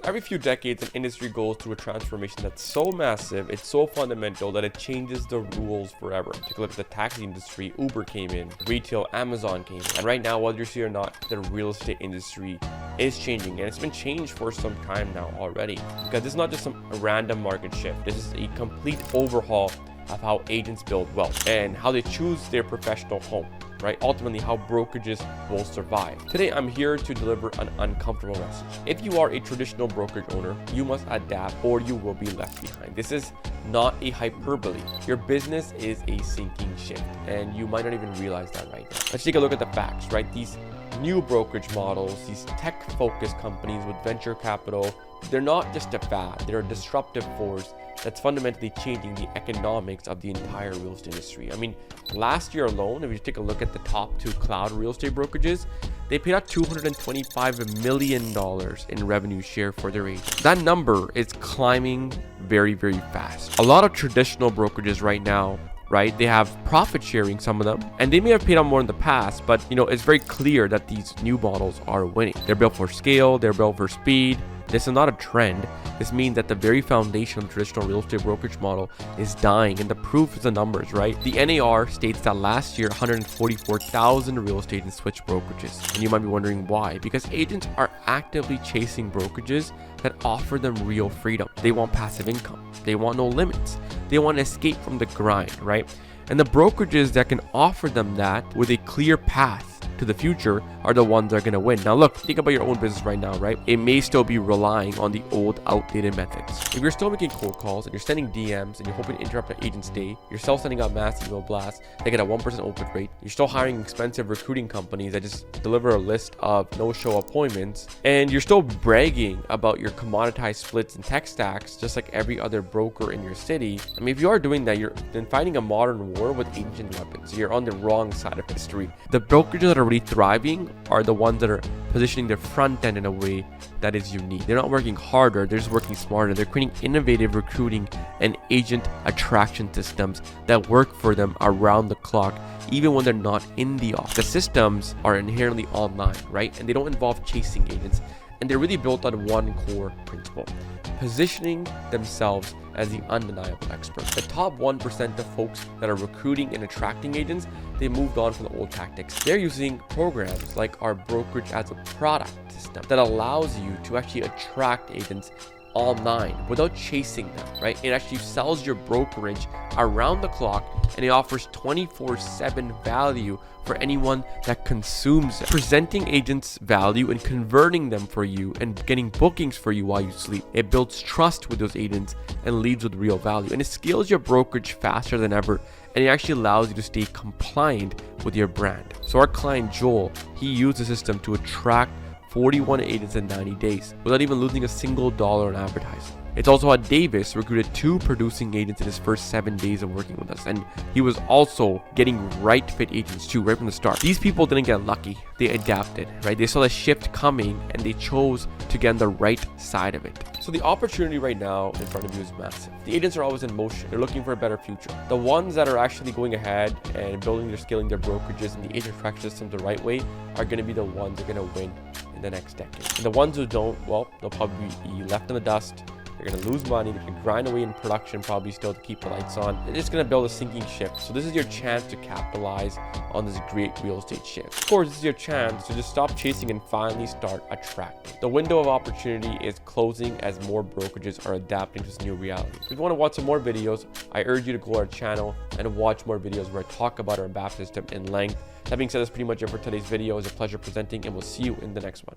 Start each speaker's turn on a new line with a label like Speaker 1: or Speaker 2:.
Speaker 1: Every few decades, an industry goes through a transformation that's so massive, it's so fundamental that it changes the rules forever. Take a look at the taxi industry. Uber came in, retail, Amazon came in. And right now, whether you see or not, the real estate industry is changing, and it's been changed for some time now already. Because this is not just some random market shift. This is a complete overhaul of how agents build wealth and how they choose their professional home. Right? Ultimately, how brokerages will survive. Today, I'm here to deliver an uncomfortable message. If you are a traditional brokerage owner, you must adapt or you will be left behind. This is not a hyperbole. Your business is a sinking ship, and you might not even realize that right now. Let's take a look at the facts, right? These new brokerage models, these tech-focused companies with venture capital, they're not just a fad, they're a disruptive force that's fundamentally changing the economics of the entire real estate industry. I mean, last year alone, if you take a look at the top 2 cloud real estate brokerages, they paid out $225 million in revenue share for their agents. That number is climbing very, very fast. A lot of traditional brokerages right now, right, they have profit sharing, some of them, and they may have paid out more in the past, but it's very clear that these new models are winning. They're built for scale, they're built for speed. This is not a trend. This means that the very foundation of the traditional real estate brokerage model is dying, and the proof is the numbers, right? The NAR states that last year, 144,000 real estate agents switched brokerages. And you might be wondering why. Because agents are actively chasing brokerages that offer them real freedom. They want passive income. They want no limits. They want to escape from the grind, right? And the brokerages that can offer them that with a clear path to the future are the ones that are going to win. Now look, think about your own business right now, right? It may still be relying on the old outdated methods. If you're still making cold calls and you're sending DMs and you're hoping to interrupt an agent's day, you're still sending out mass email blasts, they get a 1% open rate, you're still hiring expensive recruiting companies that just deliver a list of no-show appointments, and you're still bragging about your commoditized splits and tech stacks just like every other broker in your city. I mean, if you are doing that, you're then fighting a modern war with ancient weapons. You're on the wrong side of history. The brokerages that are really thriving are the ones that are positioning their front end in a way that is unique. They're not working harder, they're just working smarter. They're creating innovative recruiting and agent attraction systems that work for them around the clock, even when they're not in the office. The systems are inherently online, right? And they don't involve chasing agents. And they're really built on one core principle: positioning themselves as the undeniable expert. The top 1% of folks that are recruiting and attracting agents, they moved on from the old tactics. They're using programs like our brokerage as a product system that allows you to actually attract agents online without chasing them, right? It actually sells your brokerage around the clock, and it offers 24/7 value for anyone that consumes it, presenting agents value and converting them for you and getting bookings for you while you sleep. It builds trust with those agents and leads with real value, and it scales your brokerage faster than ever, and it actually allows you to stay compliant with your brand. So our client Joel, he used the system to attract 41 agents in 90 days without even losing a single dollar on advertising. It's also how Davis recruited 2 producing agents in his first 7 days of working with us, and he was also getting right fit agents too, right from the start. These people didn't get lucky, they adapted, right? They saw the shift coming and they chose to get on the right side of it. So the opportunity right now in front of you is massive. The agents are always in motion. They're looking for a better future. The ones that are actually going ahead and scaling their brokerages and the agent attraction system the right way are going to be the ones that are going to win in the next decade. And the ones who don't, well, they'll probably be left in the dust. They're going to lose money. They're going to grind away in production probably still to keep the lights on. They're just going to build a sinking ship. So this is your chance to capitalize on this great real estate shift. Of course, this is your chance to just stop chasing and finally start attracting. The window of opportunity is closing as more brokerages are adapting to this new reality. If you want to watch some more videos, I urge you to go to our channel and watch more videos where I talk about our Adaptation system in length. That being said, that's pretty much it for today's video. It was a pleasure presenting, and we'll see you in the next one.